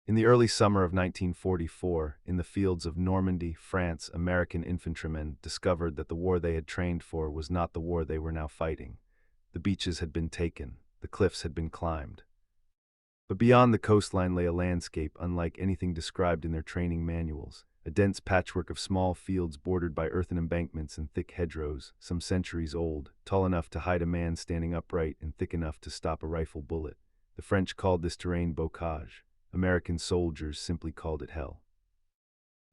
In the early summer of 1944, in the fields of Normandy, France, American infantrymen discovered that the war they had trained for was not the war they were now fighting. The beaches had been taken, the cliffs had been climbed. But beyond the coastline lay a landscape unlike anything described in their training manuals, a dense patchwork of small fields bordered by earthen embankments and thick hedgerows, some centuries old, tall enough to hide a man standing upright and thick enough to stop a rifle bullet. The French called this terrain bocage. American soldiers simply called it hell.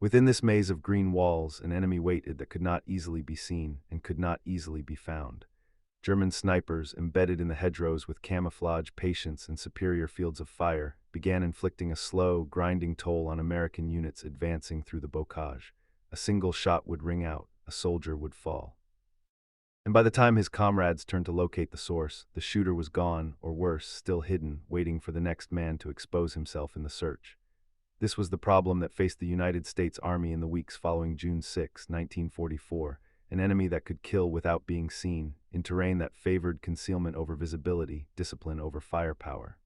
Within this maze of green walls, an enemy waited that could not easily be seen and could not easily be found. German snipers, embedded in the hedgerows with camouflage, patience, and superior fields of fire, began inflicting a slow, grinding toll on American units advancing through the bocage. A single shot would ring out, a soldier would fall. And by the time his comrades turned to locate the source, the shooter was gone, or worse, still hidden, waiting for the next man to expose himself in the search. This was the problem that faced the United States Army in the weeks following June 6, 1944, an enemy that could kill without being seen, in terrain that favored concealment over visibility, discipline over firepower.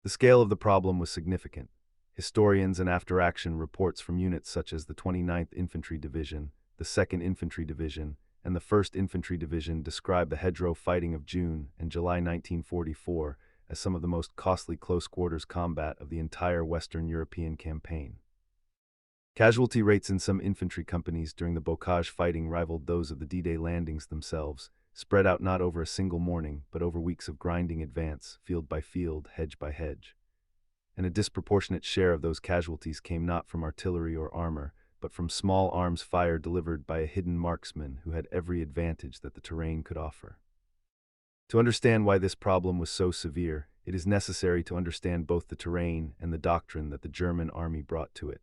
The scale of the problem was significant. Historians and after-action reports from units such as the 29th Infantry Division, the 2nd Infantry Division, and the 1st Infantry Division describe the hedgerow fighting of June and July 1944 as some of the most costly close-quarters combat of the entire Western European campaign. Casualty rates in some infantry companies during the bocage fighting rivaled those of the D-Day landings themselves, spread out not over a single morning, but over weeks of grinding advance, field by field, hedge by hedge. And a disproportionate share of those casualties came not from artillery or armor, but from small arms fire delivered by a hidden marksman who had every advantage that the terrain could offer. To understand why this problem was so severe, it is necessary to understand both the terrain and the doctrine that the German army brought to it.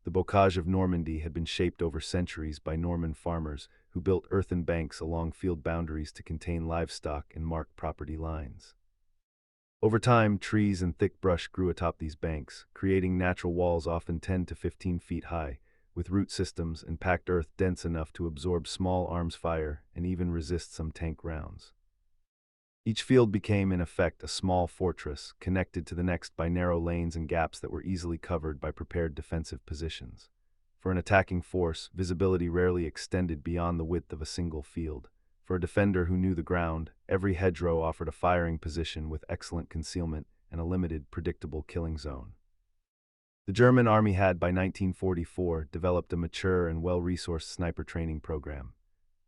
The bocage of Normandy had been shaped over centuries by Norman farmers who built earthen banks along field boundaries to contain livestock and mark property lines. Over time, trees and thick brush grew atop these banks, creating natural walls often 10 to 15 feet high, with root systems and packed earth dense enough to absorb small arms fire and even resist some tank rounds. Each field became, in effect, a small fortress, connected to the next by narrow lanes and gaps that were easily covered by prepared defensive positions. For an attacking force, visibility rarely extended beyond the width of a single field. For a defender who knew the ground, every hedgerow offered a firing position with excellent concealment and a limited, predictable killing zone. The German army had, by 1944, developed a mature and well-resourced sniper training program.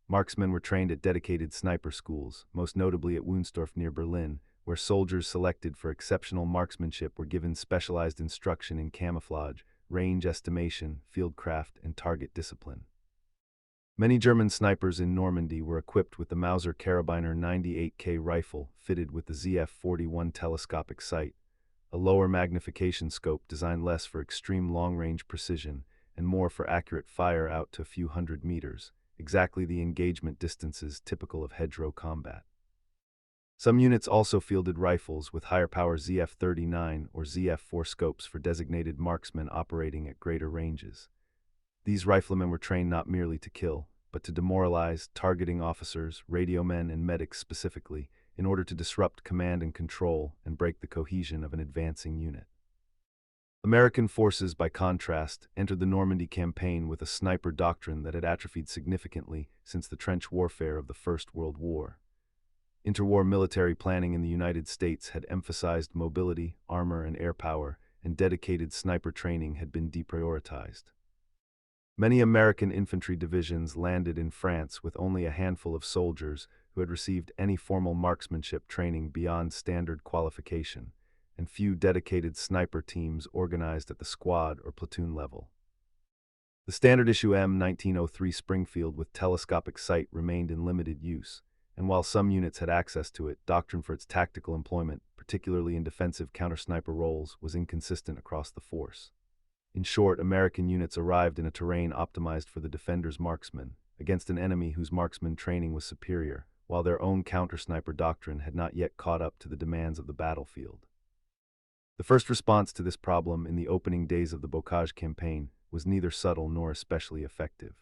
Marksmen were trained at dedicated sniper schools, most notably at Wunstorf near Berlin, where soldiers selected for exceptional marksmanship were given specialized instruction in camouflage, range estimation, fieldcraft, and target discipline. Many German snipers in Normandy were equipped with the Mauser Karabiner 98K rifle fitted with the ZF-41 telescopic sight, a lower magnification scope designed less for extreme long-range precision and more for accurate fire out to a few hundred meters, exactly the engagement distances typical of hedgerow combat. Some units also fielded rifles with higher power ZF-39 or ZF-4 scopes for designated marksmen operating at greater ranges. These riflemen were trained not merely to kill, but to demoralize, targeting officers, radio men, and medics specifically, in order to disrupt command and control and break the cohesion of an advancing unit. American forces, by contrast, entered the Normandy campaign with a sniper doctrine that had atrophied significantly since the trench warfare of the First World War. Interwar military planning in the United States had emphasized mobility, armor, and air power, and dedicated sniper training had been deprioritized. Many American infantry divisions landed in France with only a handful of soldiers who had received any formal marksmanship training beyond standard qualification, and few dedicated sniper teams organized at the squad or platoon level. The standard issue M1903 Springfield with telescopic sight remained in limited use, and while some units had access to it, doctrine for its tactical employment, particularly in defensive counter-sniper roles, was inconsistent across the force. In short, American units arrived in a terrain optimized for the defender's marksman, against an enemy whose marksman training was superior, while their own counter-sniper doctrine had not yet caught up to the demands of the battlefield. The first response to this problem in the opening days of the Bocage campaign was neither subtle nor especially effective.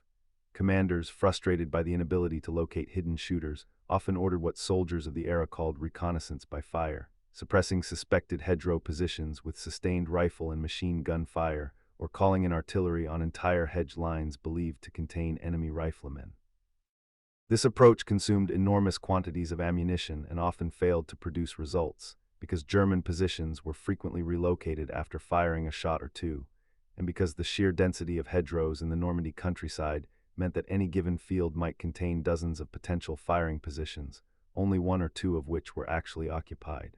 Commanders, frustrated by the inability to locate hidden shooters, often ordered what soldiers of the era called reconnaissance by fire, suppressing suspected hedgerow positions with sustained rifle and machine gun fire, or calling in artillery on entire hedge lines believed to contain enemy riflemen. This approach consumed enormous quantities of ammunition and often failed to produce results, because German positions were frequently relocated after firing a shot or two, and because the sheer density of hedgerows in the Normandy countryside meant that any given field might contain dozens of potential firing positions, only one or two of which were actually occupied.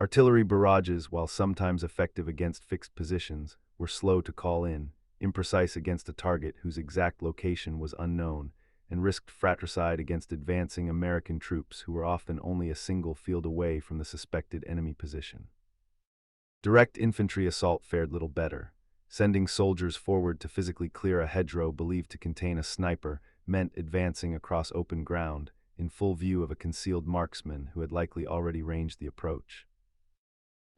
Artillery barrages, while sometimes effective against fixed positions, were slow to call in, imprecise against a target whose exact location was unknown, and risked fratricide against advancing American troops who were often only a single field away from the suspected enemy position. Direct infantry assault fared little better. Sending soldiers forward to physically clear a hedgerow believed to contain a sniper meant advancing across open ground, in full view of a concealed marksman who had likely already ranged the approach.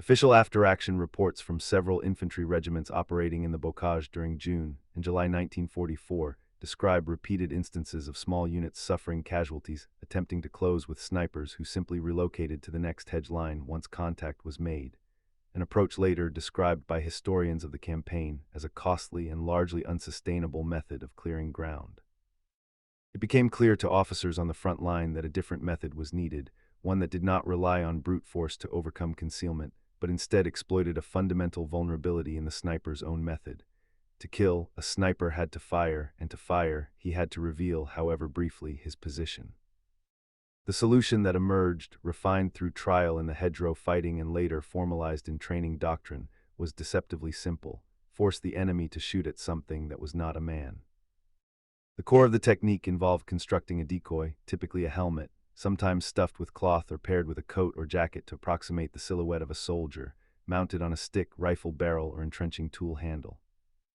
Official after-action reports from several infantry regiments operating in the bocage during June and July 1944 describe repeated instances of small units suffering casualties attempting to close with snipers who simply relocated to the next hedge line once contact was made, an approach later described by historians of the campaign as a costly and largely unsustainable method of clearing ground. It became clear to officers on the front line that a different method was needed, one that did not rely on brute force to overcome concealment, but instead exploited a fundamental vulnerability in the sniper's own method. To kill, a sniper had to fire, and to fire, he had to reveal, however briefly, his position. The solution that emerged, refined through trial in the hedgerow fighting and later formalized in training doctrine, was deceptively simple: force the enemy to shoot at something that was not a man. The core of the technique involved constructing a decoy, typically a helmet, sometimes stuffed with cloth or paired with a coat or jacket to approximate the silhouette of a soldier, mounted on a stick, rifle barrel, or entrenching tool handle.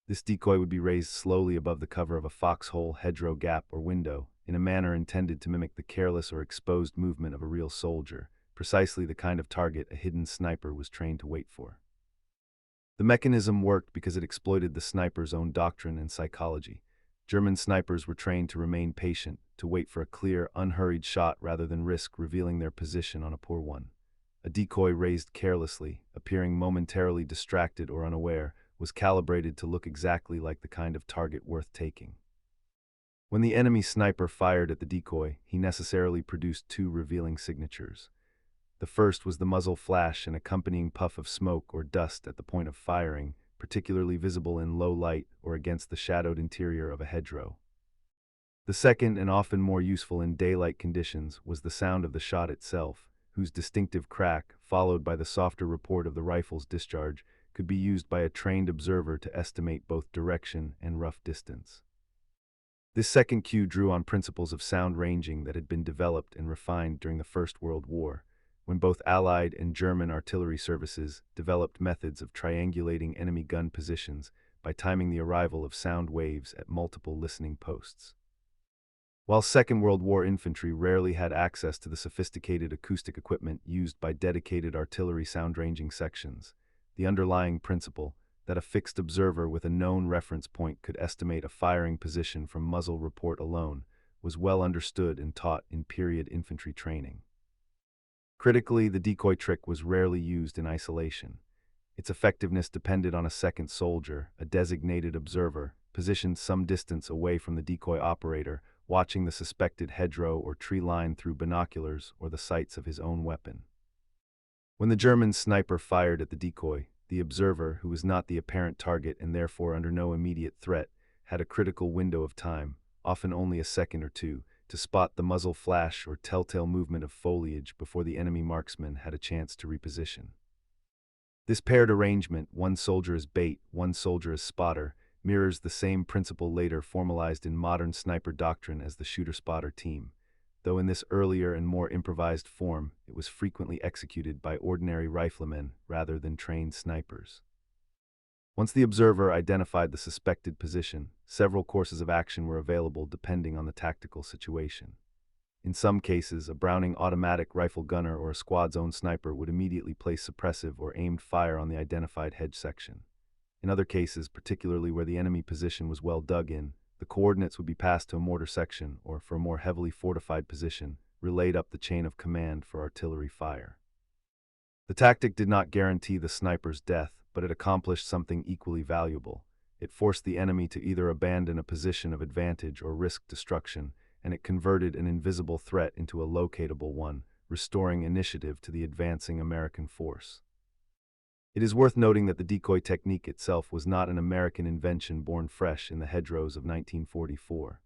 This decoy would be raised slowly above the cover of a foxhole, hedgerow gap, or window, in a manner intended to mimic the careless or exposed movement of a real soldier, precisely the kind of target a hidden sniper was trained to wait for. The mechanism worked because it exploited the sniper's own doctrine and psychology. German snipers were trained to remain patient, to wait for a clear, unhurried shot rather than risk revealing their position on a poor one. A decoy raised carelessly, appearing momentarily distracted or unaware, was calibrated to look exactly like the kind of target worth taking. When the enemy sniper fired at the decoy, he necessarily produced two revealing signatures. The first was the muzzle flash and accompanying puff of smoke or dust at the point of firing, particularly visible in low light or against the shadowed interior of a hedgerow. The second, and often more useful in daylight conditions, was the sound of the shot itself, whose distinctive crack, followed by the softer report of the rifle's discharge, could be used by a trained observer to estimate both direction and rough distance. This second cue drew on principles of sound ranging that had been developed and refined during the First World War, when both Allied and German artillery services developed methods of triangulating enemy gun positions by timing the arrival of sound waves at multiple listening posts. While Second World War infantry rarely had access to the sophisticated acoustic equipment used by dedicated artillery sound-ranging sections, the underlying principle that a fixed observer with a known reference point could estimate a firing position from muzzle report alone was well understood and taught in period infantry training. Critically, the decoy trick was rarely used in isolation. Its effectiveness depended on a second soldier, a designated observer, positioned some distance away from the decoy operator, watching the suspected hedgerow or tree line through binoculars or the sights of his own weapon. When the German sniper fired at the decoy, the observer, who was not the apparent target and therefore under no immediate threat, had a critical window of time, often only a second or two, to spot the muzzle flash or telltale movement of foliage before the enemy marksman had a chance to reposition. This paired arrangement, one soldier as bait, one soldier as spotter, mirrors the same principle later formalized in modern sniper doctrine as the shooter-spotter team, though in this earlier and more improvised form, it was frequently executed by ordinary riflemen rather than trained snipers. Once the observer identified the suspected position, several courses of action were available depending on the tactical situation. In some cases, a Browning automatic rifle gunner or a squad's own sniper would immediately place suppressive or aimed fire on the identified hedge section. In other cases, particularly where the enemy position was well dug in, the coordinates would be passed to a mortar section or, for a more heavily fortified position, relayed up the chain of command for artillery fire. The tactic did not guarantee the sniper's death, but it accomplished something equally valuable. It forced the enemy to either abandon a position of advantage or risk destruction, and it converted an invisible threat into a locatable one, restoring initiative to the advancing American force. It is worth noting that the decoy technique itself was not an American invention born fresh in the hedgerows of 1944.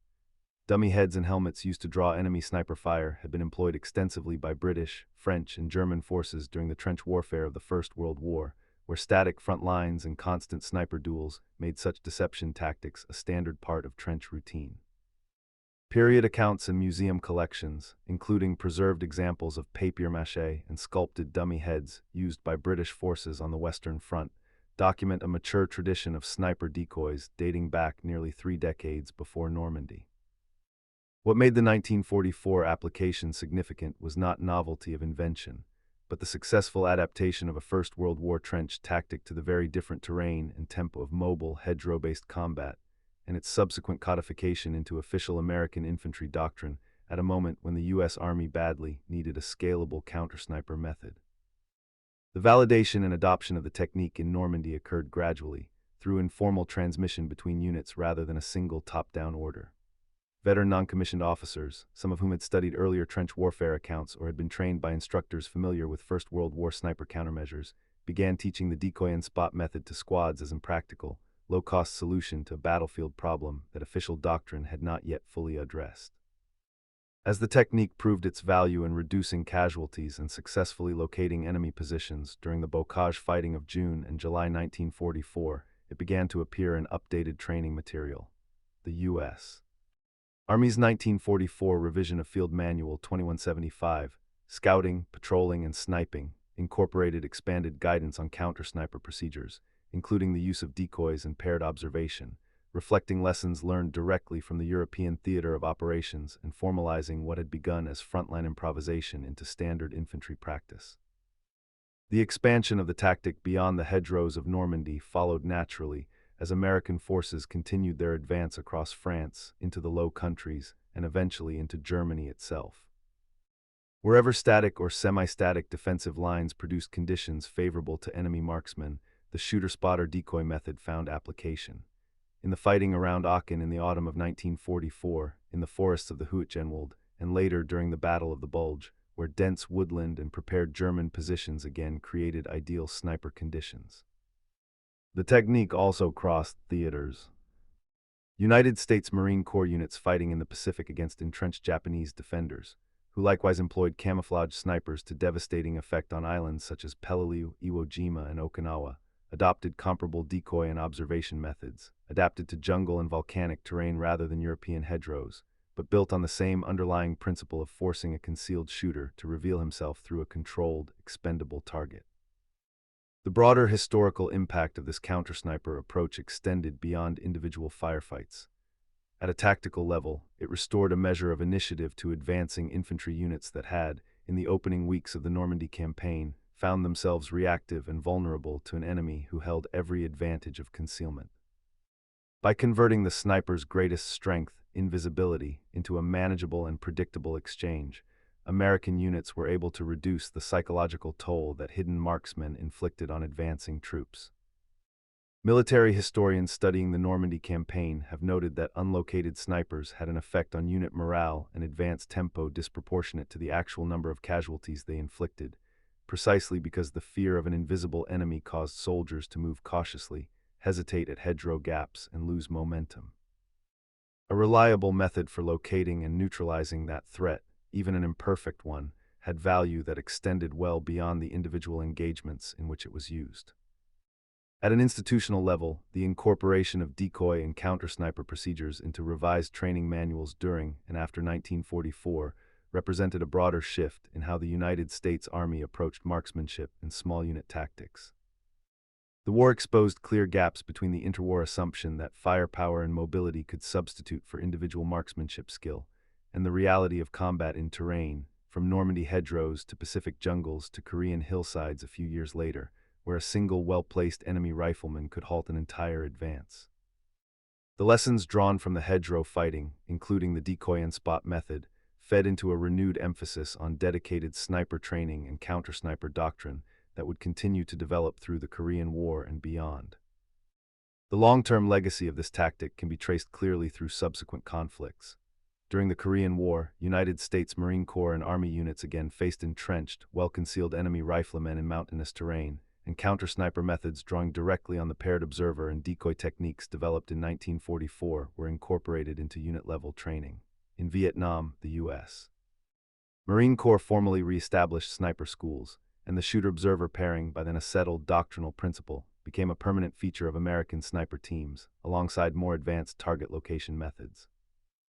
Dummy heads and helmets used to draw enemy sniper fire had been employed extensively by British, French, and German forces during the trench warfare of the First World War, where static front lines and constant sniper duels made such deception tactics a standard part of trench routine. Period accounts and museum collections, including preserved examples of papier-mâché and sculpted dummy heads used by British forces on the Western Front, document a mature tradition of sniper decoys dating back nearly 3 decades before Normandy. What made the 1944 application significant was not novelty of invention, but the successful adaptation of a First World War trench tactic to the very different terrain and tempo of mobile, hedgerow-based combat, and its subsequent codification into official American infantry doctrine at a moment when the U.S. Army badly needed a scalable counter-sniper method. The validation and adoption of the technique in Normandy occurred gradually, through informal transmission between units rather than a single top-down order. Veteran non-commissioned officers, some of whom had studied earlier trench warfare accounts or had been trained by instructors familiar with First World War sniper countermeasures, began teaching the decoy and spot method to squads as impractical, low-cost solution to a battlefield problem that official doctrine had not yet fully addressed. As the technique proved its value in reducing casualties and successfully locating enemy positions during the Bocage fighting of June and July 1944, it began to appear in updated training material. The U.S. Army's 1944 revision of Field Manual 2175, Scouting, Patrolling, and Sniping, incorporated expanded guidance on counter-sniper procedures, including the use of decoys and paired observation, reflecting lessons learned directly from the European theater of operations and formalizing what had begun as frontline improvisation into standard infantry practice. The expansion of the tactic beyond the hedgerows of Normandy followed naturally as American forces continued their advance across France, into the Low Countries, and eventually into Germany itself. Wherever static or semi-static defensive lines produced conditions favorable to enemy marksmen, the shooter-spotter decoy method found application. In the fighting around Aachen in the autumn of 1944, in the forests of the Hohenwald, and later during the Battle of the Bulge, where dense woodland and prepared German positions again created ideal sniper conditions. The technique also crossed theaters. United States Marine Corps units fighting in the Pacific against entrenched Japanese defenders, who likewise employed camouflage snipers to devastating effect on islands such as Peleliu, Iwo Jima, and Okinawa, adopted comparable decoy and observation methods, adapted to jungle and volcanic terrain rather than European hedgerows, but built on the same underlying principle of forcing a concealed shooter to reveal himself through a controlled, expendable target. The broader historical impact of this counter-sniper approach extended beyond individual firefights. At a tactical level, it restored a measure of initiative to advancing infantry units that had, in the opening weeks of the Normandy campaign, found themselves reactive and vulnerable to an enemy who held every advantage of concealment. By converting the sniper's greatest strength, invisibility, into a manageable and predictable exchange, American units were able to reduce the psychological toll that hidden marksmen inflicted on advancing troops. Military historians studying the Normandy campaign have noted that unlocated snipers had an effect on unit morale and advance tempo disproportionate to the actual number of casualties they inflicted, precisely because the fear of an invisible enemy caused soldiers to move cautiously, hesitate at hedgerow gaps, and lose momentum. A reliable method for locating and neutralizing that threat, even an imperfect one, had value that extended well beyond the individual engagements in which it was used. At an institutional level, the incorporation of decoy and counter-sniper procedures into revised training manuals during and after 1944 represented a broader shift in how the United States Army approached marksmanship and small unit tactics. The war exposed clear gaps between the interwar assumption that firepower and mobility could substitute for individual marksmanship skill, and the reality of combat in terrain, from Normandy hedgerows to Pacific jungles to Korean hillsides a few years later, where a single well-placed enemy rifleman could halt an entire advance. The lessons drawn from the hedgerow fighting, including the decoy and spot method, fed into a renewed emphasis on dedicated sniper training and counter-sniper doctrine that would continue to develop through the Korean War and beyond. The long-term legacy of this tactic can be traced clearly through subsequent conflicts. During the Korean War, United States Marine Corps and Army units again faced entrenched, well-concealed enemy riflemen in mountainous terrain, and counter-sniper methods drawing directly on the paired observer and decoy techniques developed in 1944 were incorporated into unit-level training. In Vietnam, the U.S. Marine Corps formally re-established sniper schools, and the shooter-observer pairing, by then a settled doctrinal principle, became a permanent feature of American sniper teams, alongside more advanced target location methods.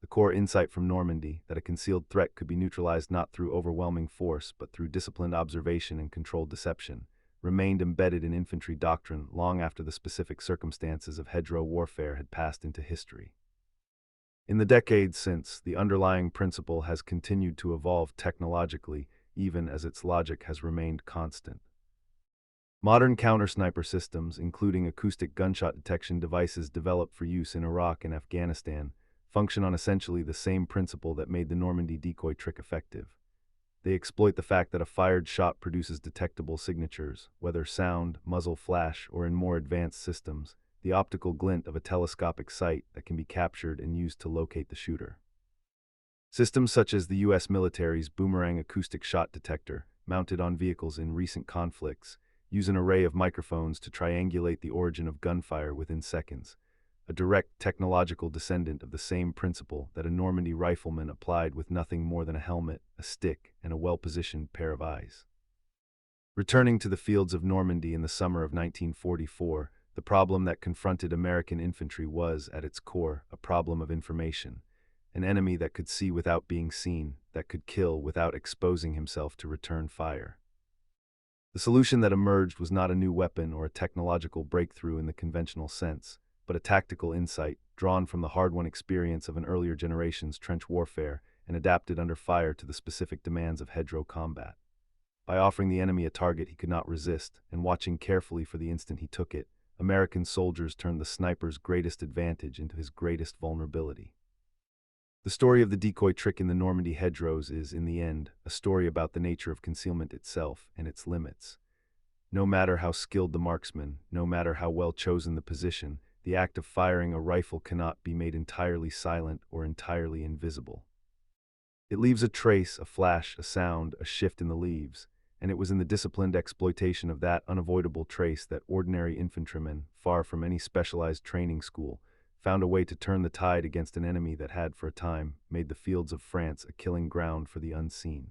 The core insight from Normandy, that a concealed threat could be neutralized not through overwhelming force but through disciplined observation and controlled deception, remained embedded in infantry doctrine long after the specific circumstances of hedgerow warfare had passed into history. In the decades since, the underlying principle has continued to evolve technologically, even as its logic has remained constant. Modern counter-sniper systems, including acoustic gunshot detection devices developed for use in Iraq and Afghanistan, function on essentially the same principle that made the Normandy decoy trick effective. They exploit the fact that a fired shot produces detectable signatures, whether sound, muzzle flash, or in more advanced systems, the optical glint of a telescopic sight that can be captured and used to locate the shooter. Systems such as the U.S. military's Boomerang acoustic shot detector, mounted on vehicles in recent conflicts, use an array of microphones to triangulate the origin of gunfire within seconds, a direct technological descendant of the same principle that a Normandy rifleman applied with nothing more than a helmet, a stick, and a well-positioned pair of eyes. Returning to the fields of Normandy in the summer of 1944, the problem that confronted American infantry was, at its core, a problem of information. An enemy that could see without being seen, that could kill without exposing himself to return fire. The solution that emerged was not a new weapon or a technological breakthrough in the conventional sense, but a tactical insight drawn from the hard-won experience of an earlier generation's trench warfare and adapted under fire to the specific demands of hedgerow combat. By offering the enemy a target he could not resist and watching carefully for the instant he took it, American soldiers turned the sniper's greatest advantage into his greatest vulnerability. The story of the decoy trick in the Normandy hedgerows is, in the end, a story about the nature of concealment itself and its limits. No matter how skilled the marksman, no matter how well chosen the position, the act of firing a rifle cannot be made entirely silent or entirely invisible. It leaves a trace, a flash, a sound, a shift in the leaves, and it was in the disciplined exploitation of that unavoidable trace that ordinary infantrymen, far from any specialized training school, found a way to turn the tide against an enemy that had, for a time, made the fields of France a killing ground for the unseen.